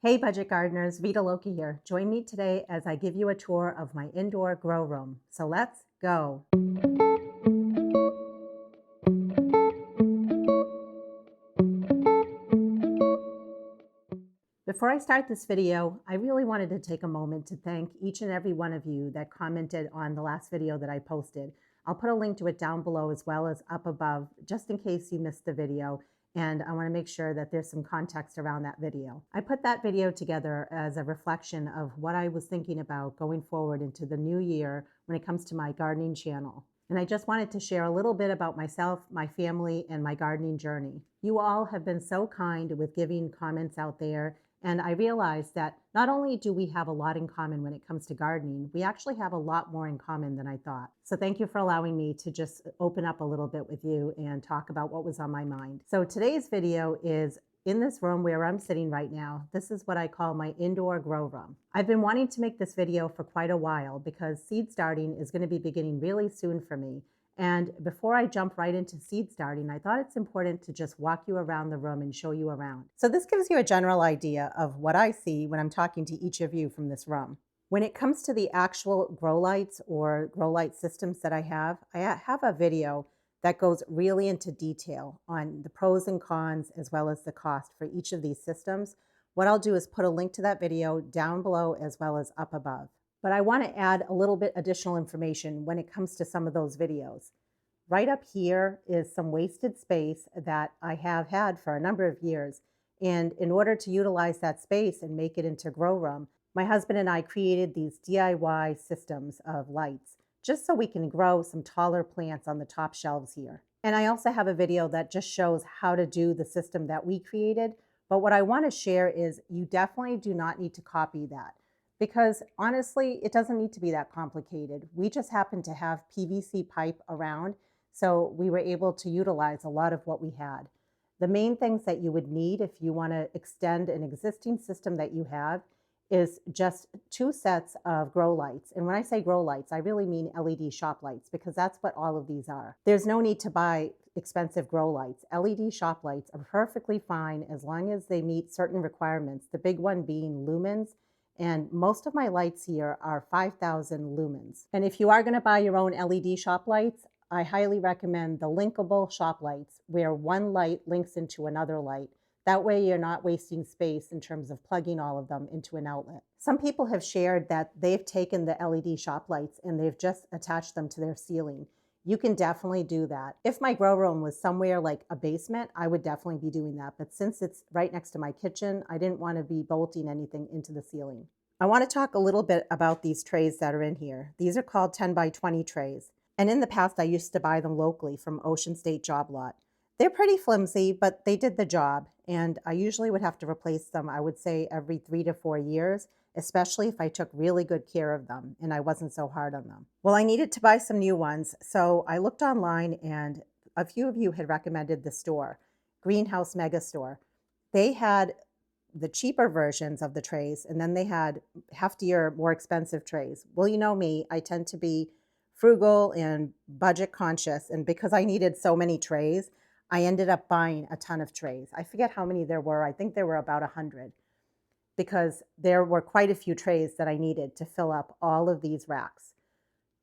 Hey budget gardeners, Vita Loki here. Join me today as I give you a tour of my indoor grow room. So let's go. Before I start this video, I really wanted to take a moment to thank each and every one of you that commented on the last video that I posted. I'll put a link to it down below as well as up above, just in case you missed the video. And I want to make sure that there's some context around that video. I put that video together as a reflection of what I was thinking about going forward into the new year when it comes to my gardening channel. And I just wanted to share a little bit about myself, my family, and my gardening journey. You all have been so kind with giving comments out there, and I realized that not only do we have a lot in common when it comes to gardening, we actually have a lot more in common than I thought. So thank you for allowing me to just open up a little bit with you and talk about what was on my mind. So today's video is in this room where I'm sitting right now. This is what I call my indoor grow room. I've been wanting to make this video for quite a while because seed starting is going to be beginning really soon for me. And before I jump right into seed starting, I thought it's important to just walk you around the room and show you around. So this gives you a general idea of what I see when I'm talking to each of you from this room. When it comes to the actual grow lights or grow light systems that I have a video that goes really into detail on the pros and cons as well as the cost for each of these systems. What I'll do is put a link to that video down below as well as up above. But I want to add a little bit additional information when it comes to some of those videos. Right up here is some wasted space that I have had for a number of years. And in order to utilize that space and make it into grow room, my husband and I created these DIY systems of lights just so we can grow some taller plants on the top shelves here. And I also have a video that just shows how to do the system that we created. But what I want to share is you definitely do not need to copy that, because honestly, it doesn't need to be that complicated. We just happen to have PVC pipe around, so we were able to utilize a lot of what we had. The main things that you would need if you want to extend an existing system that you have is just 2 sets of grow lights. And when I say grow lights, I really mean LED shop lights, because that's what all of these are. There's no need to buy expensive grow lights. LED shop lights are perfectly fine as long as they meet certain requirements, the big one being lumens. And most of my lights here are 5,000 lumens. And if you are going to buy your own LED shop lights, I highly recommend the linkable shop lights, where one light links into another light. That way you're not wasting space in terms of plugging all of them into an outlet. Some people have shared that they've taken the LED shop lights and they've just attached them to their ceiling. You can definitely do that. If my grow room was somewhere like a basement, I would definitely be doing that. But since it's right next to my kitchen, I didn't want to be bolting anything into the ceiling. I want to talk a little bit about these trays that are in here. These are called 10 by 20 trays. And in the past, I used to buy them locally from Ocean State Job Lot. They're pretty flimsy, but they did the job. And I usually would have to replace them, I would say, every 3 to 4 years, especially if I took really good care of them and I wasn't so hard on them. Well, I needed to buy some new ones, so I looked online and a few of you had recommended the store, Greenhouse Mega Store. They had the cheaper versions of the trays, and then they had heftier, more expensive trays. Well, you know me, I tend to be frugal and budget conscious, and because I needed so many trays, I ended up buying a ton of trays. I forget how many there were. I think there were about 100, because there were quite a few trays that I needed to fill up all of these racks.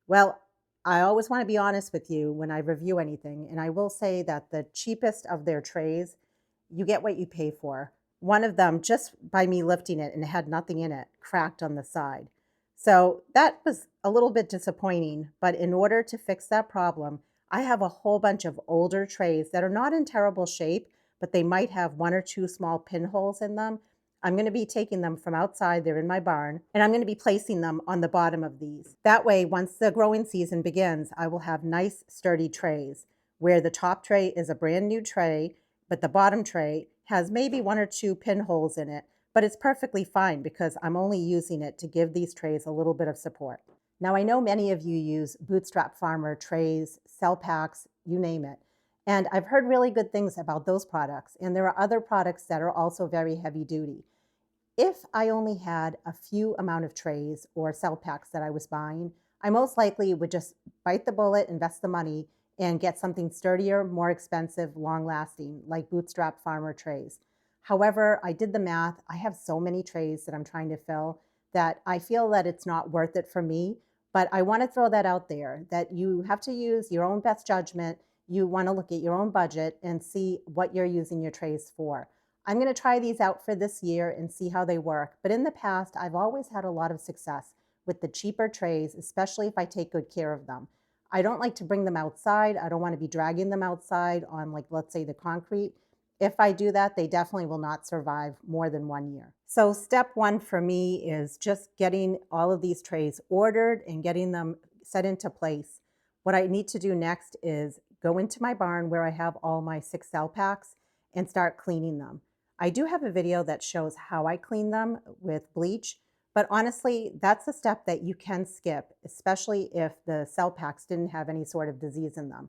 Well, I always want to be honest with you when I review anything, and I will say that the cheapest of their trays, you get what you pay for. One of them, just by me lifting it and it had nothing in it, cracked on the side. So that was a little bit disappointing, but in order to fix that problem, I have a whole bunch of older trays that are not in terrible shape, but they might have 1 or 2 small pinholes in them. I'm going to be taking them from outside, they're in my barn, and I'm going to be placing them on the bottom of these. That way, once the growing season begins, I will have nice sturdy trays where the top tray is a brand new tray, but the bottom tray has maybe 1 or 2 pinholes in it, but it's perfectly fine because I'm only using it to give these trays a little bit of support. Now, I know many of you use Bootstrap Farmer trays, cell packs, you name it. And I've heard really good things about those products. And there are other products that are also very heavy duty. If I only had a few amount of trays or cell packs that I was buying, I most likely would just bite the bullet, invest the money, and get something sturdier, more expensive, long lasting, like Bootstrap Farmer trays. However, I did the math. I have so many trays that I'm trying to fill that I feel that it's not worth it for me. But I want to throw that out there that you have to use your own best judgment. You want to look at your own budget and see what you're using your trays for. I'm going to try these out for this year and see how they work. But in the past, I've always had a lot of success with the cheaper trays, especially if I take good care of them. I don't like to bring them outside. I don't want to be dragging them outside on, like, let's say the concrete. If I do that, they definitely will not survive more than 1 year. So step one for me is just getting all of these trays ordered and getting them set into place. What I need to do next is go into my barn where I have all my 6 cell packs and start cleaning them. I do have a video that shows how I clean them with bleach, but honestly, that's a step that you can skip, especially if the cell packs didn't have any sort of disease in them.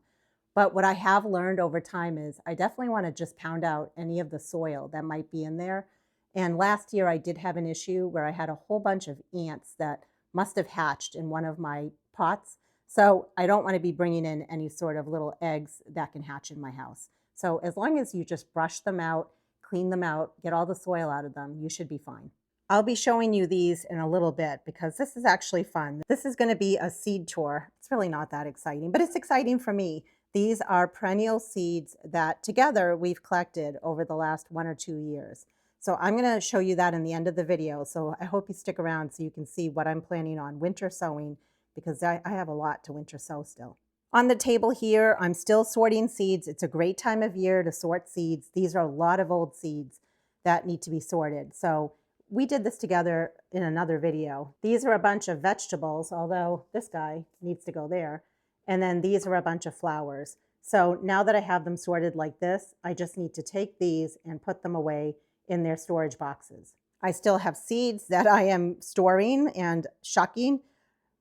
But what I have learned over time is I definitely want to just pound out any of the soil that might be in there. And last year I did have an issue where I had a whole bunch of ants that must have hatched in one of my pots. So I don't want to be bringing in any sort of little eggs that can hatch in my house. So as long as you just brush them out, clean them out, get all the soil out of them, you should be fine. I'll be showing you these in a little bit because this is actually fun. This is going to be a seed tour. It's really not that exciting, but it's exciting for me. These are perennial seeds that together we've collected over the last 1 or 2 years. So I'm going to show you that in the end of the video. So I hope you stick around so you can see what I'm planning on winter sowing, because I have a lot to winter sow still. On the table here, I'm still sorting seeds. It's a great time of year to sort seeds. These are a lot of old seeds that need to be sorted. So we did this together in another video. These are a bunch of vegetables, although this guy needs to go there. And then these are a bunch of flowers. So now that I have them sorted like this, I just need to take these and put them away in their storage boxes. I still have seeds that I am storing and shucking.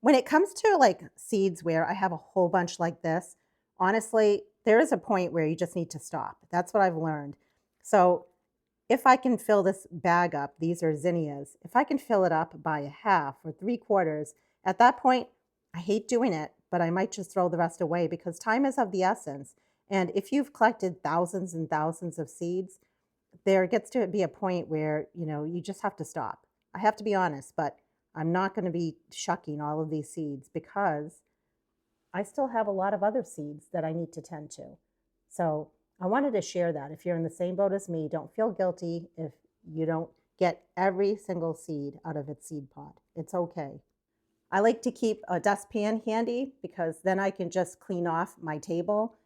When it comes to like seeds where I have a whole bunch like this, honestly, there is a point where you just need to stop. That's what I've learned. So if I can fill this bag up, these are zinnias, if I can fill it up by a half or 3/4, at that point, I hate doing it, but I might just throw the rest away because time is of the essence. And if you've collected thousands and thousands of seeds, there gets to be a point where, you just have to stop. I have to be honest, but I'm not going to be shucking all of these seeds because I still have a lot of other seeds that I need to tend to. So I wanted to share that. If you're in the same boat as me, don't feel guilty if you don't get every single seed out of its seed pod. It's okay. I like to keep a dustpan handy because then I can just clean off my table,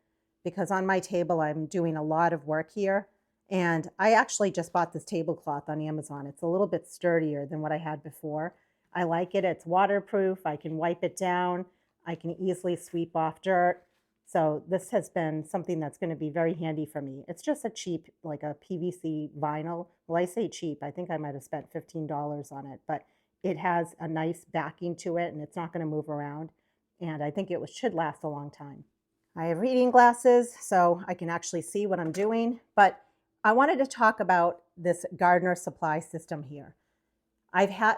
because on my table I'm doing a lot of work here. And I actually just bought this tablecloth on Amazon. It's a little bit sturdier than what I had before. I like it. It's waterproof. I can wipe it down. I can easily sweep off dirt. So this has been something that's going to be very handy for me. It's just a cheap, like a PVC vinyl. Well, I say cheap. I think I might have spent $15 on it, but it has a nice backing to it and it's not going to move around. And I think it should last a long time. I have reading glasses so I can actually see what I'm doing, but I wanted to talk about this gardener supply system here.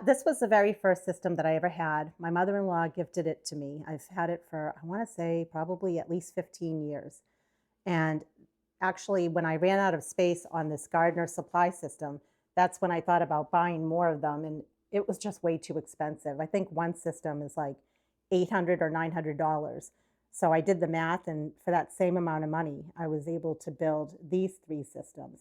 This was the very first system that I ever had. My mother-in-law gifted it to me. I've had it for, I want to say, probably at least 15 years. And actually, when I ran out of space on this gardener supply system, that's when I thought about buying more of them. And it was just way too expensive. I think one system is like $800 or $900. So I did the math, and for that same amount of money, I was able to build these 3 systems.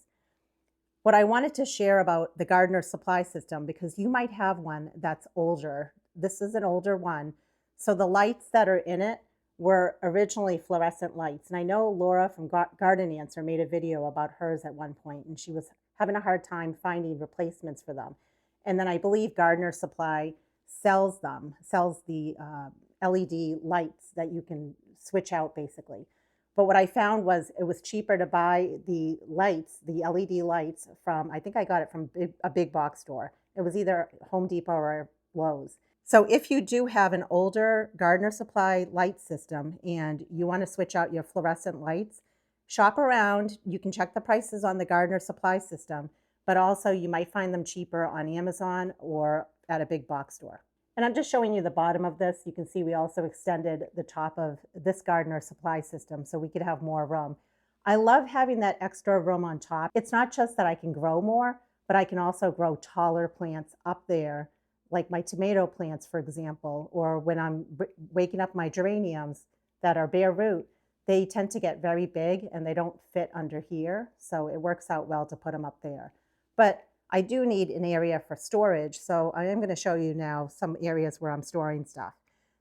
What I wanted to share about the gardener supply system, because you might have one that's older. This is an older one. So the lights that are in it were originally fluorescent lights. And I know Laura from Garden Answer made a video about hers at one point, and she was having a hard time finding replacements for them. And then I believe Gardener Supply sells the LED lights that you can switch out basically. But what I found was it was cheaper to buy the lights, the LED lights from, I think I got it from a big box store. It was either Home Depot or Lowe's. So if you do have an older Gardener Supply light system and you want to switch out your fluorescent lights, shop around. You can check the prices on the Gardener Supply system, but also you might find them cheaper on Amazon or at a big box store. And I'm just showing you the bottom of this. You can see we also extended the top of this Gardener Supply system so we could have more room. I love having that extra room on top. It's not just that I can grow more, but I can also grow taller plants up there, like my tomato plants, for example, or when I'm waking up my geraniums that are bare root, they tend to get very big and they don't fit under here. So it works out well to put them up there. But I do need an area for storage. So I am going to show you now some areas where I'm storing stuff.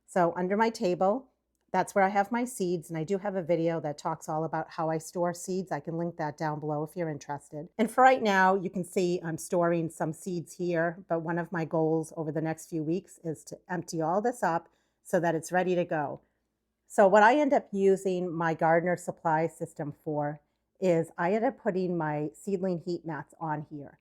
So under my table, that's where I have my seeds, and I do have a video that talks all about how I store seeds. I can link that down below if you're interested. And for right now, you can see I'm storing some seeds here, but one of my goals over the next few weeks is to empty all this up so that it's ready to go. So what I end up using my gardener supply system for is I end up putting my seedling heat mats on here.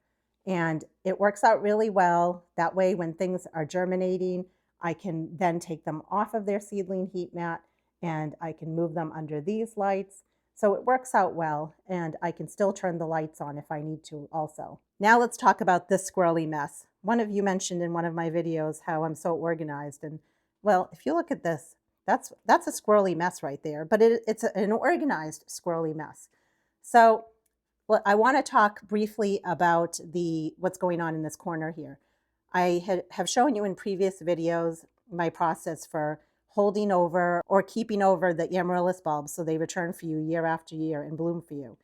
And it works out really well. That way, when things are germinating, I can then take them off of their seedling heat mat and I can move them under these lights. So it works out well, and I can still turn the lights on if I need to also. Now let's talk about this squirrely mess. One of you mentioned in one of my videos how I'm so organized. And well, if you look at this, that's a squirrely mess right there, but it's an organized squirrely mess. So I want to talk briefly about what's going on in this corner here. I have shown you in previous videos my process for holding over or keeping over the amaryllis bulbs so they return for you year after year and bloom for you.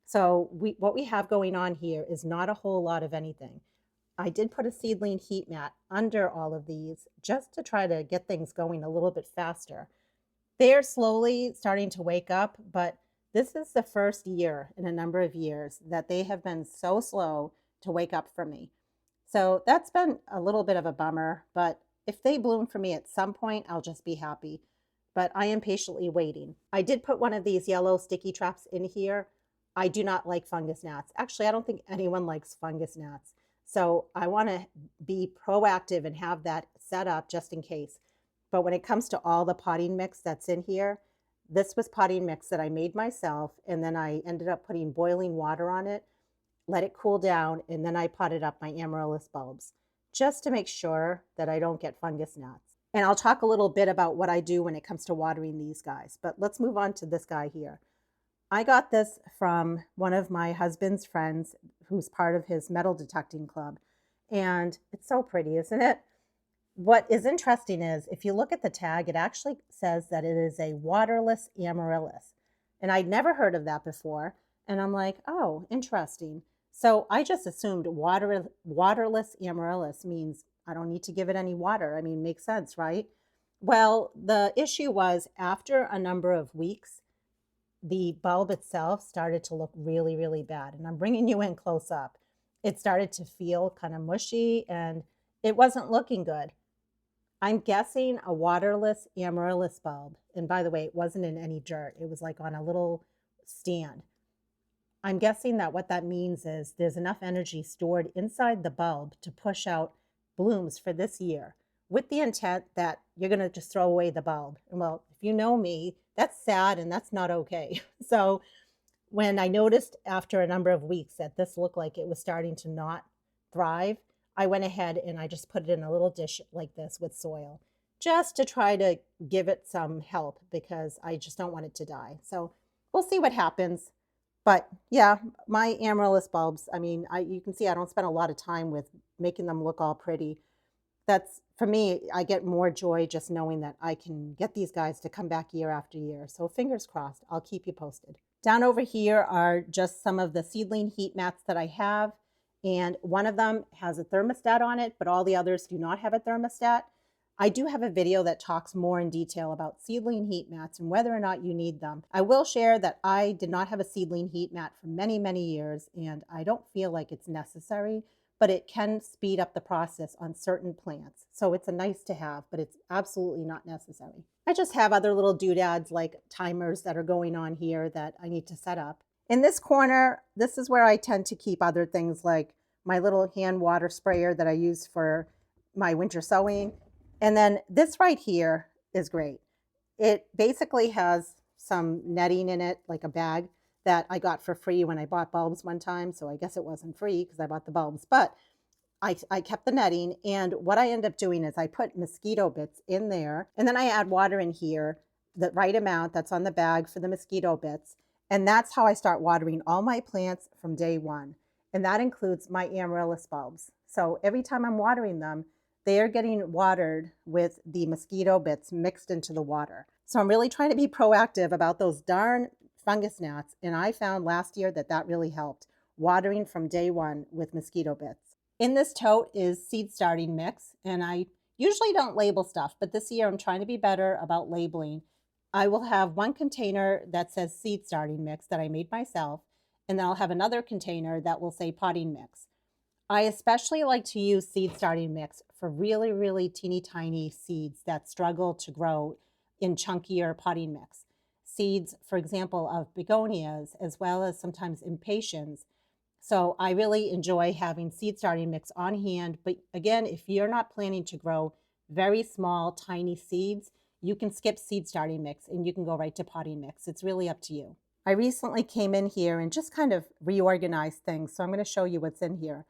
So what we have going on here is not a whole lot of anything. I did put a seedling heat mat under all of these just to try to get things going a little bit faster. They're slowly starting to wake up, but this is the first year in a number of years that they have been so slow to wake up for me. So that's been a little bit of a bummer, but if they bloom for me at some point, I'll just be happy. But I am patiently waiting. I did put one of these yellow sticky traps in here. I do not like fungus gnats. Actually, I don't think anyone likes fungus gnats. So I want to be proactive and have that set up just in case. But when it comes to all the potting mix that's in here, this was potting mix that I made myself, and then I ended up putting boiling water on it, let it cool down, and then I potted up my amaryllis bulbs just to make sure that I don't get fungus gnats. And I'll talk a little bit about what I do when it comes to watering these guys, but let's move on to this guy here. I got this from one of my husband's friends who's part of his metal detecting club, and it's so pretty, isn't it? What is interesting is if you look at the tag, it actually says that it is a waterless amaryllis. And I'd never heard of that before. And I'm like, oh, interesting. So I just assumed waterless amaryllis means I don't need to give it any water. I mean, makes sense, right? Well, the issue was after a number of weeks, the bulb itself started to look really, really bad. And I'm bringing you in close up. It started to feel kind of mushy and it wasn't looking good. I'm guessing a waterless amaryllis bulb. And by the way, it wasn't in any dirt. It was like on a little stand. I'm guessing that what that means is there's enough energy stored inside the bulb to push out blooms for this year with the intent that you're going to just throw away the bulb. And well, if you know me, that's sad and that's not okay. So when I noticed after a number of weeks that this looked like it was starting to not thrive, I went ahead and I just put it in a little dish like this with soil just to try to give it some help because I just don't want it to die. So we'll see what happens. But yeah, my amaryllis bulbs, I mean, you can see I don't spend a lot of time with making them look all pretty. That's, for me, I get more joy just knowing that I can get these guys to come back year after year. So fingers crossed, I'll keep you posted. Down over here are just some of the seedling heat mats that I have. And one of them has a thermostat on it, but all the others do not have a thermostat. I do have a video that talks more in detail about seedling heat mats and whether or not you need them. I will share that I did not have a seedling heat mat for many, many years, and I don't feel like it's necessary, but it can speed up the process on certain plants. So it's a nice to have, but it's absolutely not necessary. I just have other little doodads like timers that are going on here that I need to set up. In this corner, this is where I tend to keep other things like my little hand water sprayer that I use for my winter sowing. And then this right here is great. It basically has some netting in it, like a bag that I got for free when I bought bulbs one time. So I guess it wasn't free because I bought the bulbs, but I kept the netting. And what I end up doing is I put mosquito bits in there and then I add water in here, the right amount that's on the bag for the mosquito bits. And that's how I start watering all my plants from day one. And that includes my amaryllis bulbs. So every time I'm watering them, they are getting watered with the mosquito bits mixed into the water. So I'm really trying to be proactive about those darn fungus gnats. And I found last year that that really helped, watering from day one with mosquito bits. In this tote is seed starting mix. And I usually don't label stuff, but this year I'm trying to be better about labeling. I will have one container that says seed starting mix that I made myself, and then I'll have another container that will say potting mix. I especially like to use seed starting mix for really, really teeny tiny seeds that struggle to grow in chunkier potting mix. Seeds, for example, of begonias, as well as sometimes impatiens. So I really enjoy having seed starting mix on hand. But again, if you're not planning to grow very small, tiny seeds, you can skip seed starting mix and you can go right to potting mix. It's really up to you. I recently came in here and just kind of reorganized things. So I'm going to show you what's in here.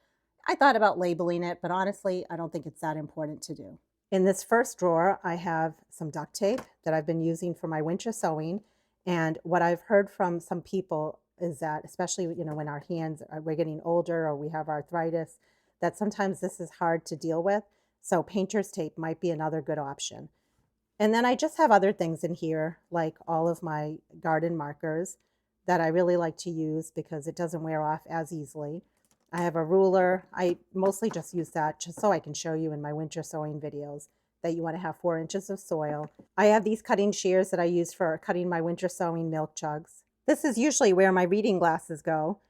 I thought about labeling it, but honestly, I don't think it's that important to do. In this first drawer, I have some duct tape that I've been using for my winter sewing. And what I've heard from some people is that, especially, when our hands we're getting older or we have arthritis, that sometimes this is hard to deal with. So painter's tape might be another good option. And then I just have other things in here, like all of my garden markers that I really like to use because it doesn't wear off as easily. I have a ruler. I mostly just use that just so I can show you in my winter sewing videos that you want to have 4 inches of soil. I have these cutting shears that I use for cutting my winter sewing milk jugs. This is usually where my reading glasses go.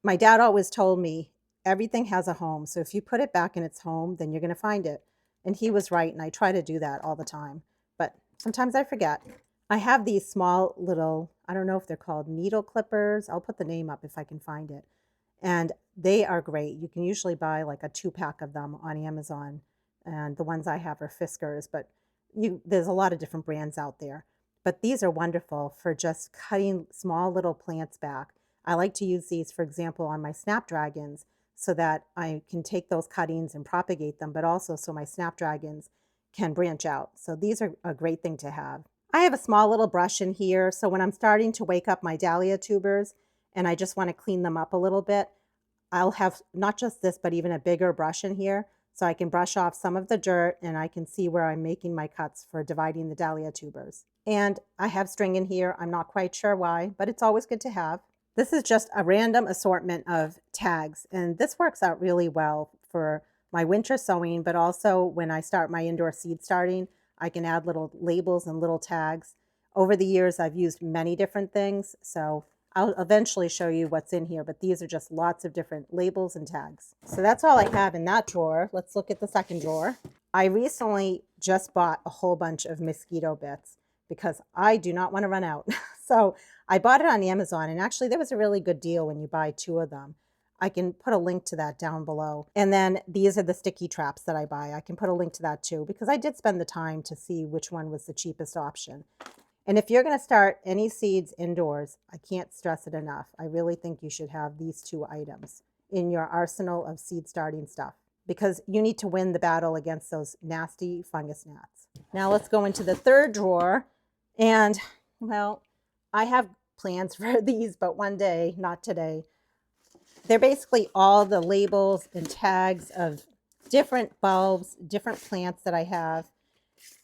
My dad always told me everything has a home. So if you put it back in its home, then you're going to find it. And he was right. And I try to do that all the time. But sometimes I forget. I have these small little, I don't know if they're called needle clippers. I'll put the name up if I can find it. And they are great. You can usually buy like a 2-pack of them on Amazon. And the ones I have are Fiskars, but there's a lot of different brands out there. But these are wonderful for just cutting small little plants back. I like to use these, for example, on my snapdragons so that I can take those cuttings and propagate them, but also so my snapdragons can branch out. So these are a great thing to have. I have a small little brush in here. So when I'm starting to wake up my dahlia tubers and I just want to clean them up a little bit, I'll have not just this, but even a bigger brush in here. So I can brush off some of the dirt and I can see where I'm making my cuts for dividing the dahlia tubers. And I have string in here. I'm not quite sure why, but it's always good to have. This is just a random assortment of tags. And this works out really well for my winter sowing, but also when I start my indoor seed starting, I can add little labels and little tags. Over the years, I've used many different things. So I'll eventually show you what's in here, but these are just lots of different labels and tags. So that's all I have in that drawer. Let's look at the second drawer. I recently just bought a whole bunch of mosquito bits because I do not want to run out. So I bought it on Amazon, and actually there was a really good deal when you buy 2 of them. I can put a link to that down below. And then these are the sticky traps that I buy. I can put a link to that too, because I did spend the time to see which one was the cheapest option. And if you're going to start any seeds indoors, I can't stress it enough. I really think you should have these 2 items in your arsenal of seed starting stuff because you need to win the battle against those nasty fungus gnats. Now let's go into the third drawer. And well, I have plans for these, but one day, not today. They're basically all the labels and tags of different bulbs, different plants that I have.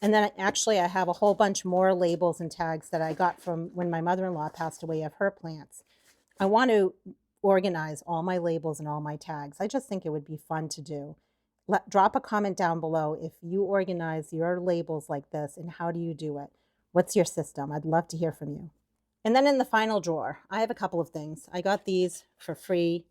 And then actually I have a whole bunch more labels and tags that I got from when my mother-in-law passed away of her plants. I want to organize all my labels and all my tags. I just think it would be fun to do. Drop a comment down below if you organize your labels like this and how do you do it? What's your system? I'd love to hear from you. And then in the final drawer, I have a couple of things. I got these for free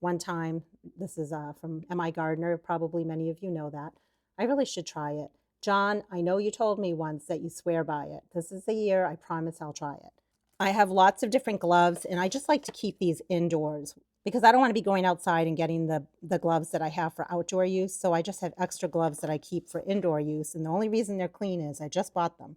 one time. This is from M.I. Gardner. Probably many of you know that. I really should try it. John, I know you told me once that you swear by it. This is the year. I promise I'll try it. I have lots of different gloves, and I just like to keep these indoors because I don't want to be going outside and getting the gloves that I have for outdoor use. So I just have extra gloves that I keep for indoor use. And the only reason they're clean is I just bought them.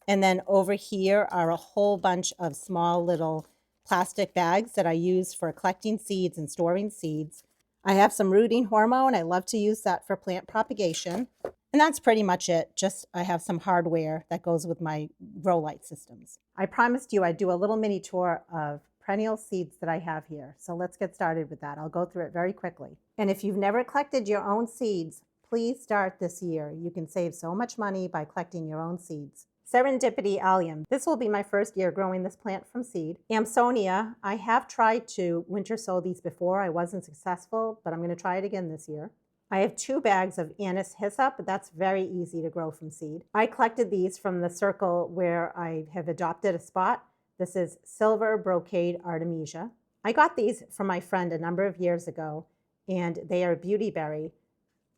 And then over here are a whole bunch of small little plastic bags that I use for collecting seeds and storing seeds. I have some rooting hormone. I love to use that for plant propagation. And that's pretty much it. Just I have some hardware that goes with my grow light systems. I promised you I'd do a little mini tour of perennial seeds that I have here. So let's get started with that. I'll go through it very quickly. And if you've never collected your own seeds, please start this year. You can save so much money by collecting your own seeds. Serendipity allium. This will be my first year growing this plant from seed. Amsonia. I have tried to winter sow these before. I wasn't successful, but I'm going to try it again this year. I have 2 bags of anise hyssop. That's very easy to grow from seed. I collected these from the circle where I have adopted a spot. This is silver brocade artemisia. I got these from my friend a number of years ago, and they are beauty berry.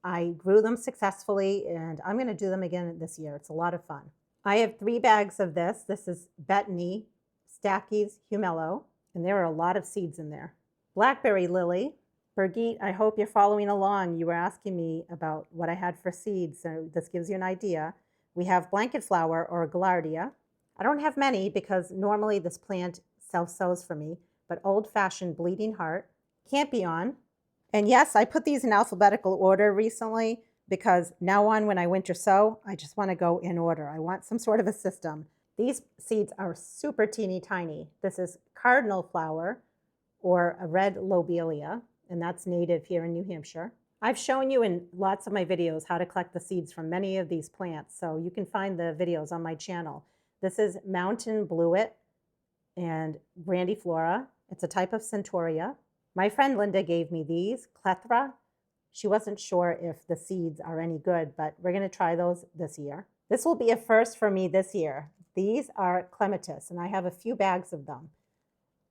I grew them successfully, and I'm going to do them again this year. It's a lot of fun. I have 3 bags of this. This is Bettany, Stachy's Humelo, and there are a lot of seeds in there. Blackberry lily. Birgit, I hope you're following along. You were asking me about what I had for seeds, so this gives you an idea. We have blanket flower or gaillardia. I don't have many because normally this plant self-sows for me, but old-fashioned bleeding heart, campion. And yes, I put these in alphabetical order recently because now on when I winter sow, I just want to go in order. I want some sort of a system. These seeds are super teeny tiny. This is cardinal flower or a red lobelia, and that's native here in New Hampshire. I've shown you in lots of my videos how to collect the seeds from many of these plants, so you can find the videos on my channel. This is mountain bluet and grandiflora. It's a type of centaurea. My friend Linda gave me these, clethra. She wasn't sure if the seeds are any good, but we're going to try those this year. This will be a first for me this year. These are clematis, and I have a few bags of them.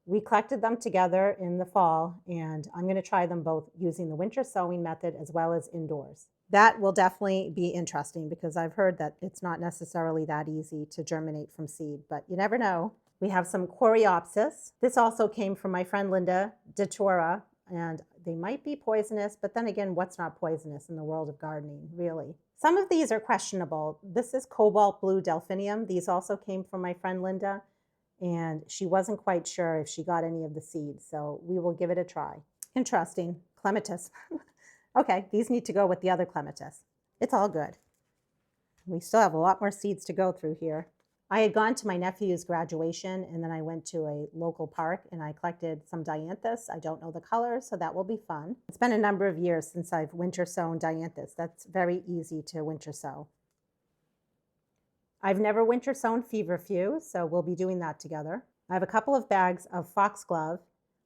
We collected them together in the fall, and I'm going to try them both using the winter sowing method as well as indoors. That will definitely be interesting because I've heard that it's not necessarily that easy to germinate from seed, but you never know. We have some coreopsis. This also came from my friend Linda Datura, and they might be poisonous, but then again, what's not poisonous in the world of gardening, really? Some of these are questionable. This is cobalt blue delphinium. These also came from my friend Linda, and she wasn't quite sure if she got any of the seeds, so we will give it a try. Interesting. Clematis. Okay, these need to go with the other clematis. It's all good. We still have a lot more seeds to go through here. I had gone to my nephew's graduation, and then I went to a local park and I collected some dianthus. I don't know the color, so that will be fun. It's been a number of years since I've winter sown dianthus. That's very easy to winter sow. I've never winter sown feverfew, so we'll be doing that together. I have a couple of bags of foxglove.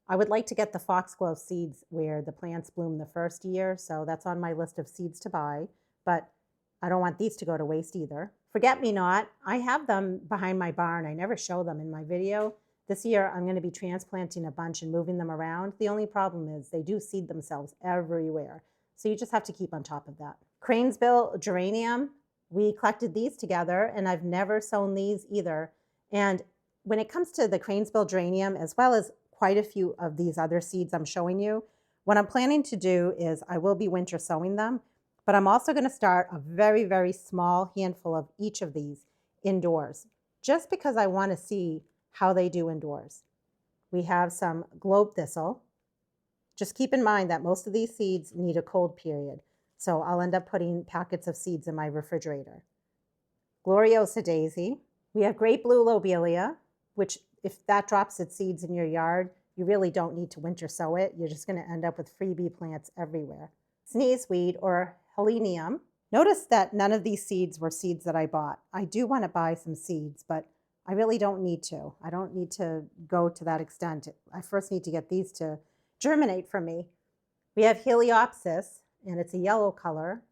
I would like to get the foxglove seeds where the plants bloom the first year, so that's on my list of seeds to buy, but I don't want these to go to waste either. Forget-me-not, I have them behind my barn. I never show them in my video. This year, I'm going to be transplanting a bunch and moving them around. The only problem is they do seed themselves everywhere, so you just have to keep on top of that. Cranesbill geranium. We collected these together, and I've never sown these either. And when it comes to the Cranesbill geranium, as well as quite a few of these other seeds I'm showing you, what I'm planning to do is I will be winter sowing them, but I'm also going to start a very, very small handful of each of these indoors, just because I want to see how they do indoors. We have some globe thistle. Just keep in mind that most of these seeds need a cold period, so I'll end up putting packets of seeds in my refrigerator. Gloriosa daisy. We have great blue lobelia, which if that drops its seeds in your yard, you really don't need to winter sow it. You're just going to end up with freebie plants everywhere. Sneezeweed or helenium. Notice that none of these seeds were seeds that I bought. I do want to buy some seeds, but I really don't need to. I don't need to go to that extent. I first need to get these to germinate for me. We have Heliopsis, and it's a yellow color.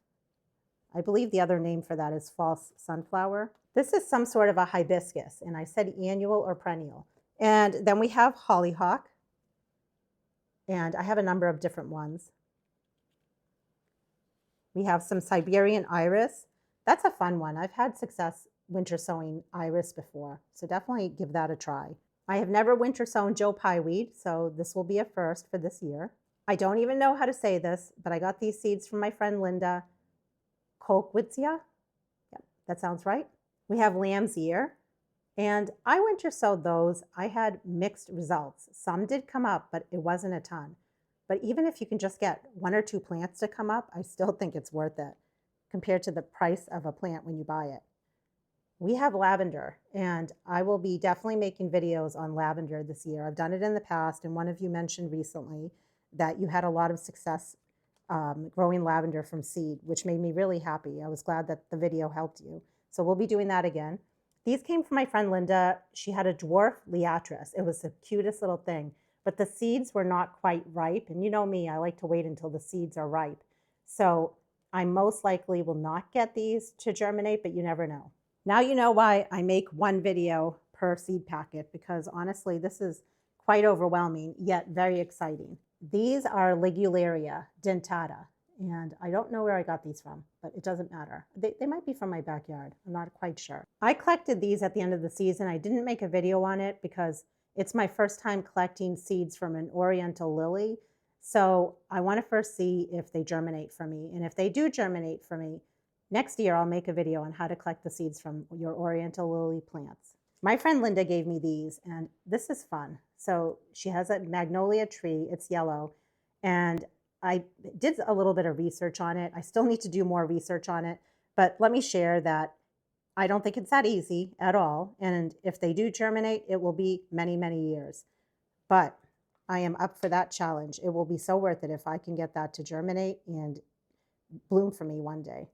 I believe the other name for that is false sunflower. This is some sort of a hibiscus, and I said annual or perennial. And then we have hollyhock, and I have a number of different ones. We have some Siberian iris. That's a fun one. I've had success winter sowing iris before, so definitely give that a try. I have never winter sown Joe Pye weed, so this will be a first for this year. I don't even know how to say this, but I got these seeds from my friend Linda Kolkwitzia. Yep, that sounds right. We have lamb's ear, and I winter sowed those. I had mixed results. Some did come up, but it wasn't a ton. But even if you can just get 1 or 2 plants to come up, I still think it's worth it compared to the price of a plant when you buy it. We have lavender, and I will be definitely making videos on lavender this year. I've done it in the past, and one of you mentioned recently that you had a lot of success growing lavender from seed, which made me really happy. I was glad that the video helped you. So we'll be doing that again. These came from my friend Linda. She had a dwarf liatris. It was the cutest little thing, but the seeds were not quite ripe. And you know me, I like to wait until the seeds are ripe. So I most likely will not get these to germinate, but you never know. Now you know why I make one video per seed packet, because honestly, this is quite overwhelming, yet very exciting. These are Ligularia dentata, and I don't know where I got these from, but it doesn't matter. They might be from my backyard. I'm not quite sure. I collected these at the end of the season. I didn't make a video on it because it's my first time collecting seeds from an oriental lily. So I want to first see if they germinate for me. And if they do germinate for me, next year I'll make a video on how to collect the seeds from your oriental lily plants. My friend Linda gave me these, and this is fun. So she has a magnolia tree. It's yellow. And I did a little bit of research on it. I still need to do more research on it. But let me share that I don't think it's that easy at all. And if they do germinate, it will be many, many years. But I am up for that challenge. It will be so worth it if I can get that to germinate and bloom for me one day.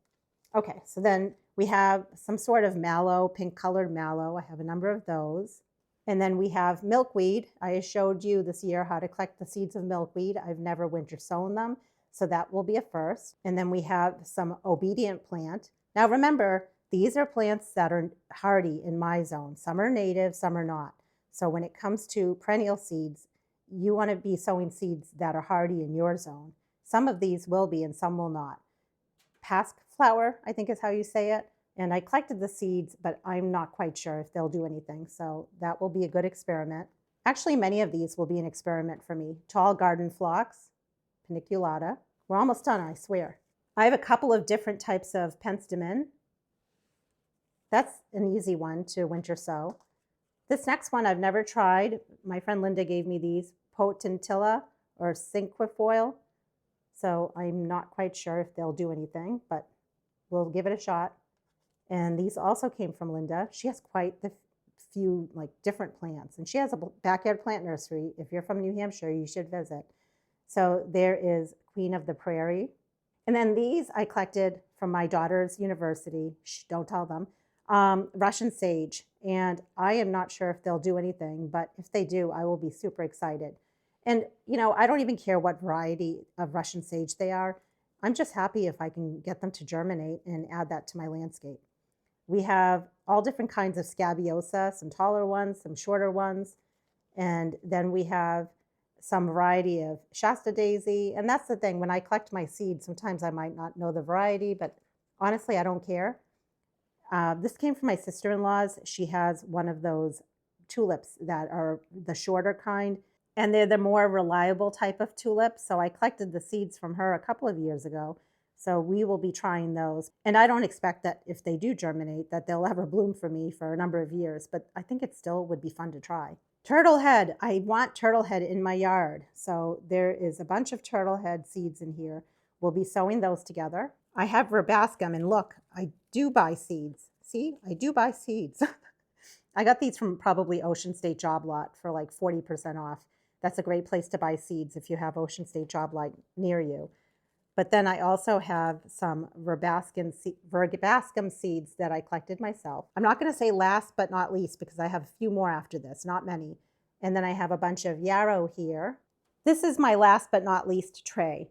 Okay, so then we have some sort of mallow, pink colored mallow. I have a number of those. And then we have milkweed. I showed you this year how to collect the seeds of milkweed. I've never winter sown them, so that will be a first. And then we have some obedient plant. Now remember, these are plants that are hardy in my zone. Some are native, some are not. So when it comes to perennial seeds, you want to be sowing seeds that are hardy in your zone. Some of these will be and some will not. Pasque flower, I think is how you say it. And I collected the seeds, but I'm not quite sure if they'll do anything. So that will be a good experiment. Actually, many of these will be an experiment for me. Tall garden phlox, paniculata. We're almost done, I swear. I have a couple of different types of penstemon. That's an easy one to winter sow. This next one I've never tried. My friend Linda gave me these, potentilla or cinquefoil. So I'm not quite sure if they'll do anything, but we'll give it a shot. And these also came from Linda. She has quite the few different plants, and she has a backyard plant nursery. If you're from New Hampshire, you should visit. So there is Queen of the Prairie. And then these I collected from my daughter's university. Shh, don't tell them. Russian sage. And I am not sure if they'll do anything, but if they do, I will be super excited. And, I don't even care what variety of Russian sage they are. I'm just happy if I can get them to germinate and add that to my landscape. We have all different kinds of scabiosa, some taller ones, some shorter ones. And then we have some variety of Shasta daisy. And that's the thing, when I collect my seeds, sometimes I might not know the variety, but honestly, I don't care. This came from my sister-in-law's. She has one of those tulips that are the shorter kind, and they're the more reliable type of tulip. So I collected the seeds from her a couple of years ago. So we will be trying those. And I don't expect that if they do germinate that they'll ever bloom for me for a number of years, but I think it still would be fun to try. Turtlehead. I want turtlehead in my yard. So there is a bunch of turtlehead seeds in here. We'll be sowing those together. I have verbascum, and look, I do buy seeds. See, I do buy seeds. I got these from probably Ocean State Job Lot for 40% off. That's a great place to buy seeds if you have Ocean State Job Lot near you. But then I also have some verbascum seeds that I collected myself. I'm not going to say last but not least because I have a few more after this, not many. And then I have a bunch of yarrow here. This is my last but not least tray.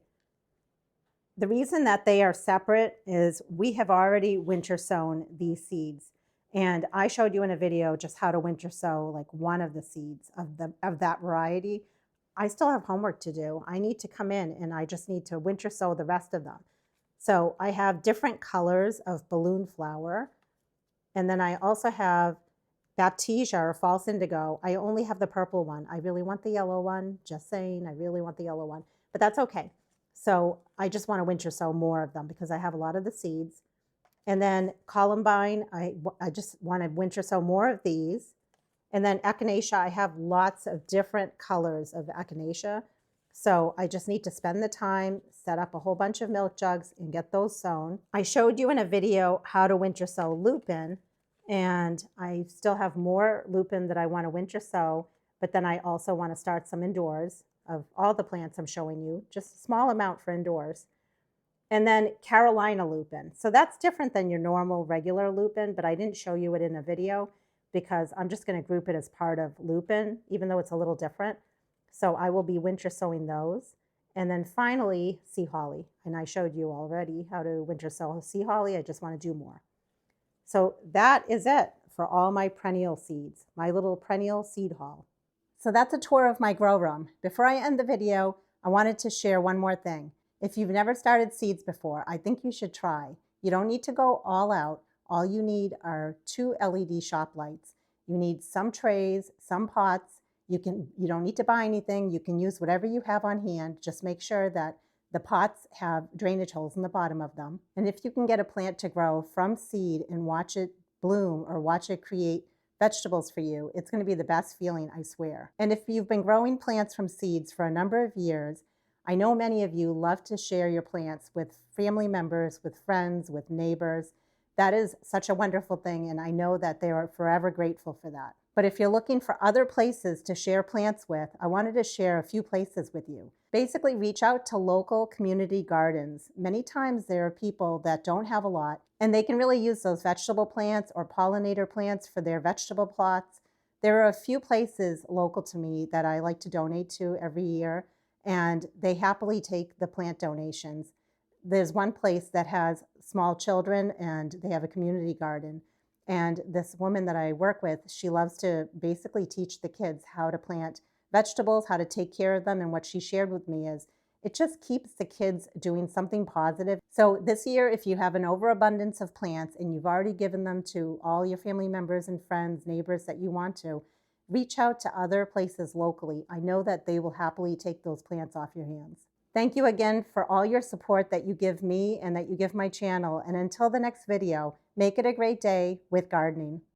The reason that they are separate is we have already winter sown these seeds. And I showed you in a video just how to winter sow one of the seeds of that variety. I still have homework to do. I need to come in and I just need to winter sow the rest of them. So I have different colors of balloon flower. And then I also have Baptisia or false indigo. I only have the purple one. I really want the yellow one. Just saying, I really want the yellow one, but that's okay. So I just want to winter sow more of them because I have a lot of the seeds. And then columbine, I just want to winter sow more of these. And then echinacea, I have lots of different colors of echinacea. So I just need to spend the time, set up a whole bunch of milk jugs and get those sown. I showed you in a video how to winter sow lupin, and I still have more lupin that I want to winter sow, but then I also want to start some indoors of all the plants I'm showing you, just a small amount for indoors. And then Carolina lupin. So that's different than your normal regular lupin, but I didn't show you it in a video because I'm just going to group it as part of lupin, even though it's a little different. So I will be winter sowing those. And then finally, sea holly. And I showed you already how to winter sow sea holly. I just want to do more. So that is it for all my perennial seeds, my little perennial seed haul. So that's a tour of my grow room. Before I end the video, I wanted to share one more thing. If you've never started seeds before, I think you should try. You don't need to go all out. All you need are 2 LED shop lights. You need some trays, some pots. You don't need to buy anything. You can use whatever you have on hand. Just make sure that the pots have drainage holes in the bottom of them. And if you can get a plant to grow from seed and watch it bloom or watch it create vegetables for you, it's going to be the best feeling, I swear. And if you've been growing plants from seeds for a number of years, I know many of you love to share your plants with family members, with friends, with neighbors. That is such a wonderful thing, and I know that they are forever grateful for that. But if you're looking for other places to share plants with, I wanted to share a few places with you. Basically, reach out to local community gardens. Many times there are people that don't have a lot, and they can really use those vegetable plants or pollinator plants for their vegetable plots. There are a few places local to me that I like to donate to every year, and they happily take the plant donations. There's one place that has small children, and they have a community garden. And this woman that I work with, she loves to basically teach the kids how to plant vegetables, how to take care of them. And what she shared with me is it just keeps the kids doing something positive. So this year, if you have an overabundance of plants and you've already given them to all your family members and friends, neighbors that you want to, reach out to other places locally. I know that they will happily take those plants off your hands. Thank you again for all your support that you give me and that you give my channel. And until the next video, make it a great day with gardening.